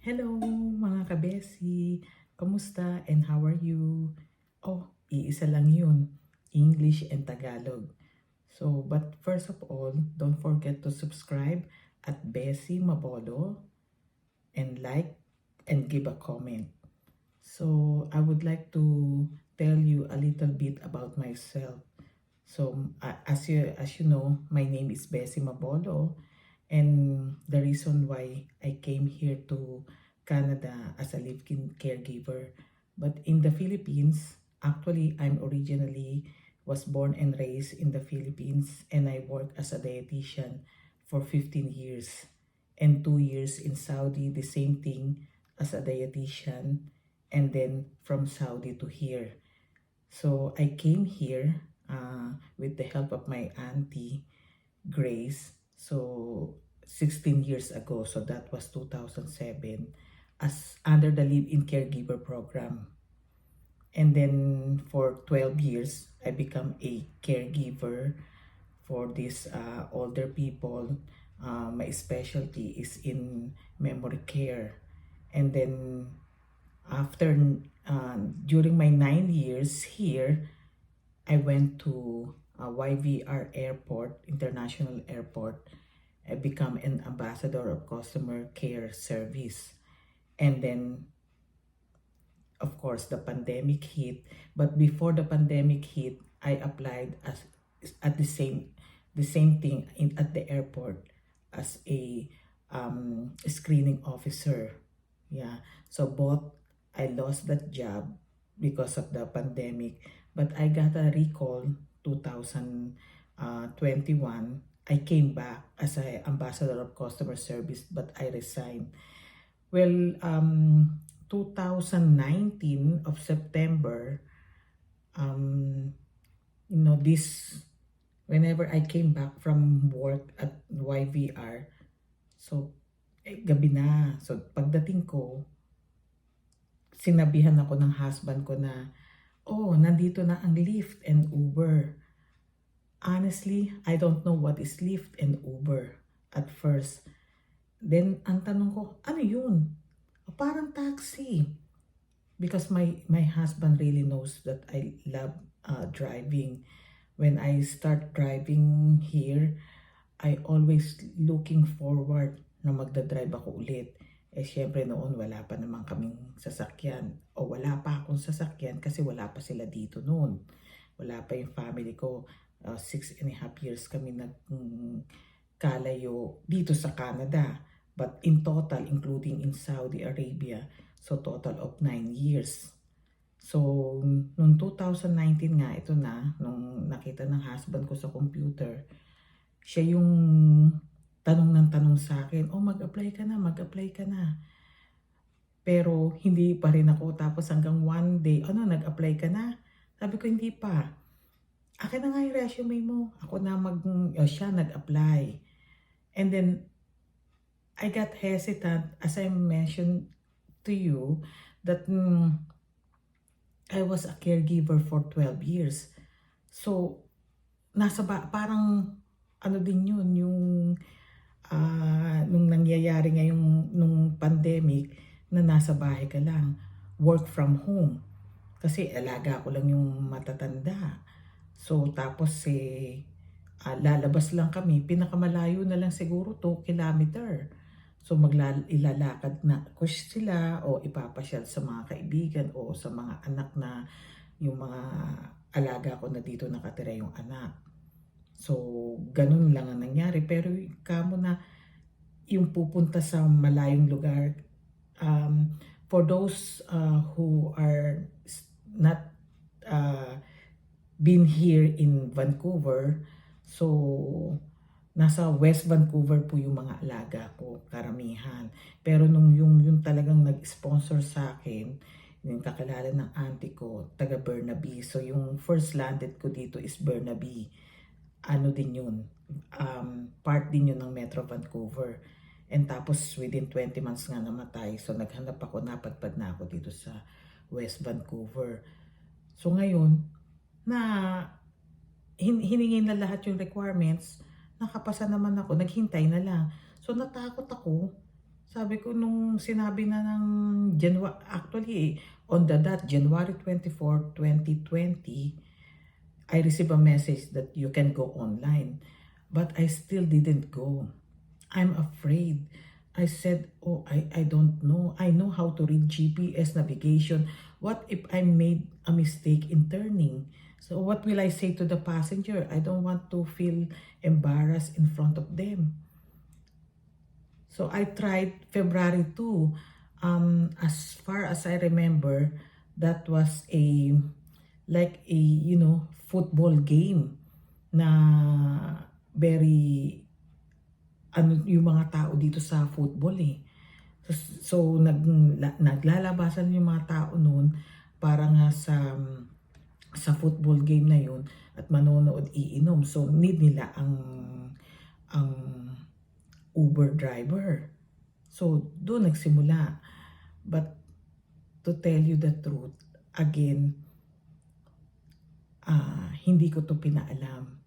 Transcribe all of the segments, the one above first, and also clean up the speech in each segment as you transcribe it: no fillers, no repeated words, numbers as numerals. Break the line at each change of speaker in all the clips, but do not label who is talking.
Hello mga kabesi! Kamusta and how are you? Oh, iisa lang yun. English and Tagalog. So, but first of all, don't forget to subscribe at Bessie Mabolo and like and give a comment. So, I would like to tell you a little bit about myself. So, as you know, my name is Bessie Mabolo. And the reason why I came here to Canada as a live-in caregiver. But in the Philippines, actually, I'm originally was born and raised in the Philippines, and I work as a dietitian for 15 years. And 2 years in Saudi, the same thing as a dietitian. And then from Saudi to here. So I came here with the help of my auntie, Grace. So 16 years ago, so that was 2007, as under the live-in caregiver program. And then for 12 years, I become a caregiver for these older people. My specialty is in memory care. And then after, during my 9 years here, I went to YVR Airport, International Airport. I become an ambassador of customer care service. And then, of course, the pandemic hit. But before the pandemic hit, I applied as at the same thing at the airport as a screening officer. Yeah. So both I lost that job because of the pandemic, but I got a recall 2021. I came back as a ambassador of customer service, but I resigned. Well, 2019 of September, um, this whenever I came back from work at YVR, so gabi na. So pagdating ko, sinabihan ako ng husband ko na, oh, nandito na ang Lyft and Uber. Honestly, I don't know what is Lyft and Uber at first. Then, ang tanong ko, ano yun? Parang taxi. Because my husband really knows that I love driving. When I start driving here, I always looking forward na magdadrive ako ulit. Syempre noon wala pa naman kaming sasakyan. O wala pa akong sasakyan kasi wala pa sila dito noon. Wala pa yung family ko. 6.5 years kami nagkalayo dito sa Canada. But in total, including in Saudi Arabia, so total of 9 years. So, noong 2019 nga, ito na, nung nakita ng husband ko sa computer, siya yung tanong ng tanong sa akin, oh mag-apply ka na, mag-apply ka na. Pero hindi pa rin ako, tapos hanggang one day, ano, nag-apply ka na? Sabi ko, hindi pa. Akin na nga yung resume mo. Ako na siya nag-apply. And then, I got hesitant, as I mentioned to you, that I was a caregiver for 12 years. So, parang ano din yun, yung nung nangyayari ngayong nung pandemic na nasa bahay ka lang, work from home. Kasi alaga ko lang yung matatanda. So, tapos lalabas lang kami, pinakamalayo na lang siguro 2 kilometer. So ilalakad na ko sila o ipapasyal sa mga kaibigan o sa mga anak na yung mga alaga ko na dito nakatira yung anak. So ganun lang ang nangyari. Pero kamo na yung pupunta sa malayong lugar, for those who are not been here in Vancouver, so nasa West Vancouver po yung mga alaga ko, karamihan. Pero nung yung talagang nag-sponsor sa akin, yung kakilala ng auntie ko, taga Burnaby. So yung first landed ko dito is Burnaby. Ano din yun, part din yun ng Metro Vancouver. And tapos within 20 months nga namatay. So naghanap ako, napadpad na ako dito sa West Vancouver. So ngayon, na hiningin na lahat yung requirements, nakapasa naman ako, naghintay na lang. So natakot ako. Sabi ko nung sinabi na ng actually on the dot, January 24, 2020, I received a message that you can go online. But I still didn't go. I'm afraid. I said, oh, I don't know. I know how to read GPS navigation. What if I made a mistake in turning? So what will I say to the passenger? I don't want to feel embarrassed in front of them. So I tried February 2. As far as I remember, that was like a, football game na very yung mga tao dito sa football eh. So naglalabasan yung mga tao noon para nga sa football game na yun at manonood, iinom. So need nila ang Uber driver. So doon nagsimula. But to tell you the truth, again, hindi ko to pinaalam.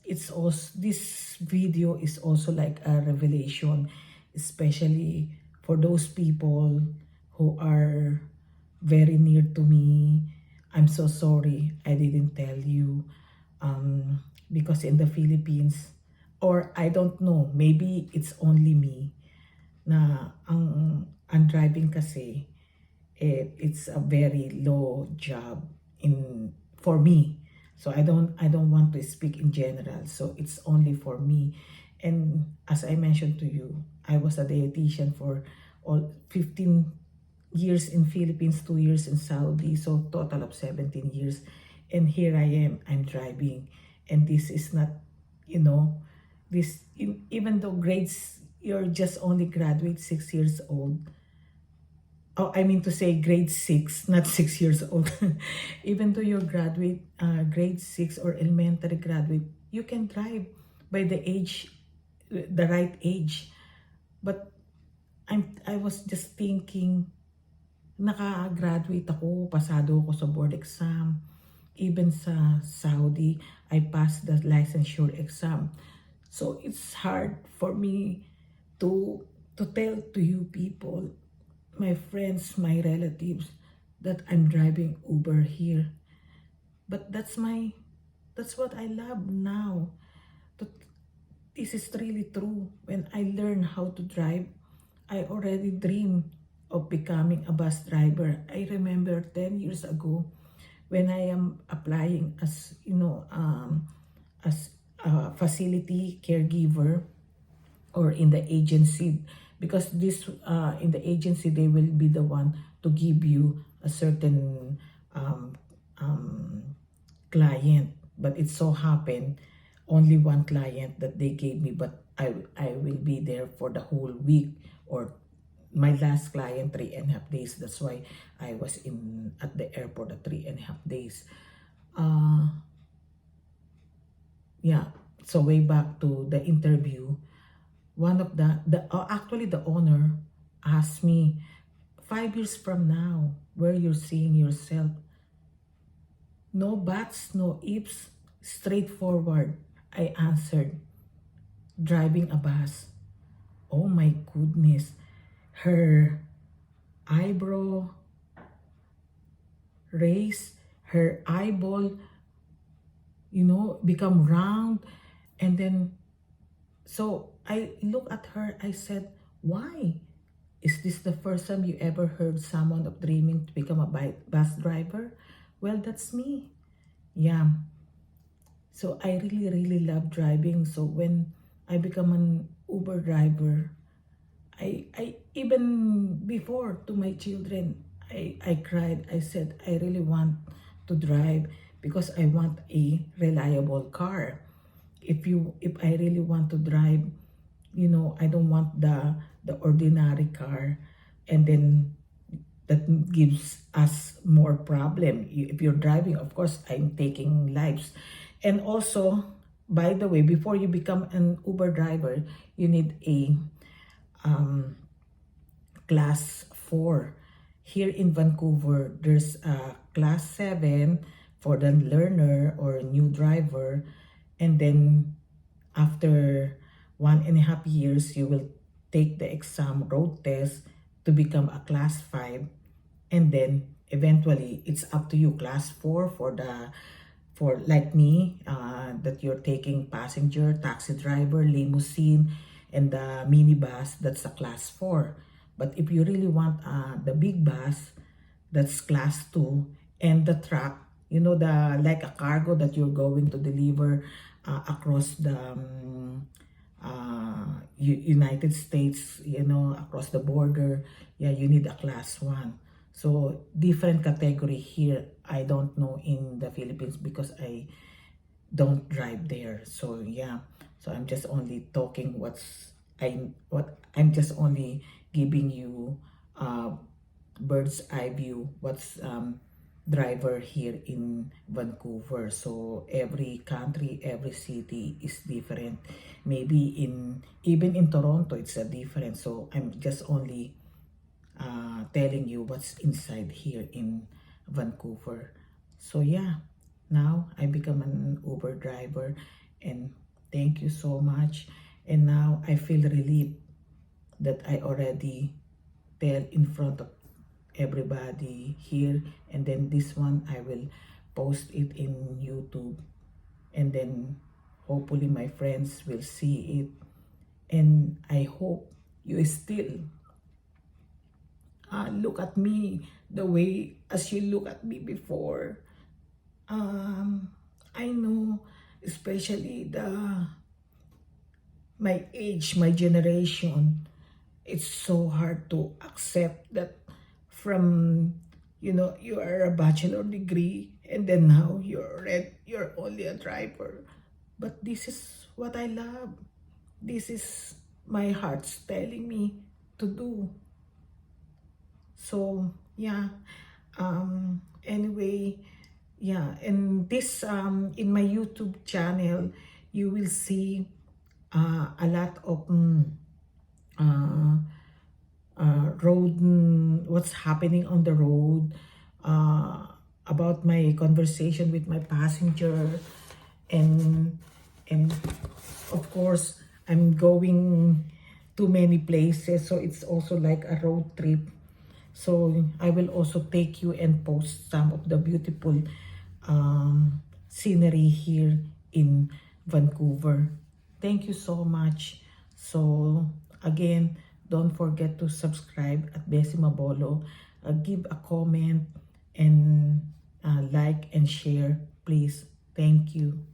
This video is also like a revelation, especially for those people who are very near to me. I'm so sorry I didn't tell you, because in the Philippines, or I don't know, maybe it's only me, na ang driving kasi, it's a very low job for me. So I don't want to speak in general. So it's only for me. And as I mentioned to you, I was a dietitian for all 15 years in Philippines, 2 years in Saudi. So total of 17 years. And here I am, I'm driving. And this is not, even though grades, you're just only graduate 6 years old. Oh, I mean to say grade 6, not 6 years old. Even though you're grade 6 or elementary graduate, you can drive by the right age. But I was just thinking, naka-graduate ako, pasado ako sa board exam. Even sa Saudi, I passed the licensure exam. So it's hard for me to tell to you people, my friends, my relatives, that I'm driving Uber here. But that's what I love now. This is really true. When I learn how to drive, I already dream of becoming a bus driver. I remember 10 years ago when I am applying as, as a facility caregiver or in the agency, because this in the agency they will be the one to give you a certain client, but it so happened only one client that they gave me, but I will be there for the whole week, or my last client 3.5 days. That's why I was at the airport at 3.5 days. Yeah, so way back to the interview, one of actually the owner asked me, 5 years from now, where you're seeing yourself? No buts, no ifs, straightforward. I answered, driving a bus. Oh my goodness. Her eyebrow raised, her eyeball, become round. And then, so I look at her, I said, why? Is this the first time you ever heard someone of dreaming to become a bus driver? Well, that's me. Yeah. So I really, really love driving. So when I become an Uber driver, I even before, to my children, I cried. I said, I really want to drive because I want a reliable car. If I really want to drive, I don't want the ordinary car, and then that gives us more problem. If you're driving, of course, I'm taking lives. And also, by the way, before you become an Uber driver, you need a class 4. Here in Vancouver, there's a class 7 for the learner or new driver, and then after 1.5 years, you will take the exam road test to become a class 5, and then eventually it's up to you, class 4 for like me, that you're taking passenger, taxi driver, limousine, and the minibus. That's a class 4. But if you really want the big bus, that's class 2. And the truck, the like a cargo that you're going to deliver across the United States, across the border. Yeah, you need a class 1. So different category here. I don't know in the Philippines because I don't drive there. So yeah, so I'm just only talking what I'm just only giving you bird's eye view what's driver here in Vancouver. So every country, every city is different. Maybe even in Toronto it's a different. So I'm just only telling you what's inside here in Vancouver. So yeah, now I become an Uber driver, and thank you so much. And now I feel relieved that I already tell in front of everybody here, and then this one I will post it in YouTube, and then hopefully my friends will see it, and I hope you still look at me the way as you look at me before. I know, especially my age, my generation, it's so hard to accept that from, you are a bachelor degree and then now you're only a driver. But this is what I love. This is my heart's telling me to do. So yeah, anyway, yeah, and this in my YouTube channel you will see a lot of road, what's happening on the road, about my conversation with my passenger, and of course I'm going to many places, so it's also like a road trip. So I will also take you and post some of the beautiful scenery here in Vancouver. Thank you so much. So again, don't forget to subscribe at Bessie Mabolo. Give a comment and like and share, please. Thank you.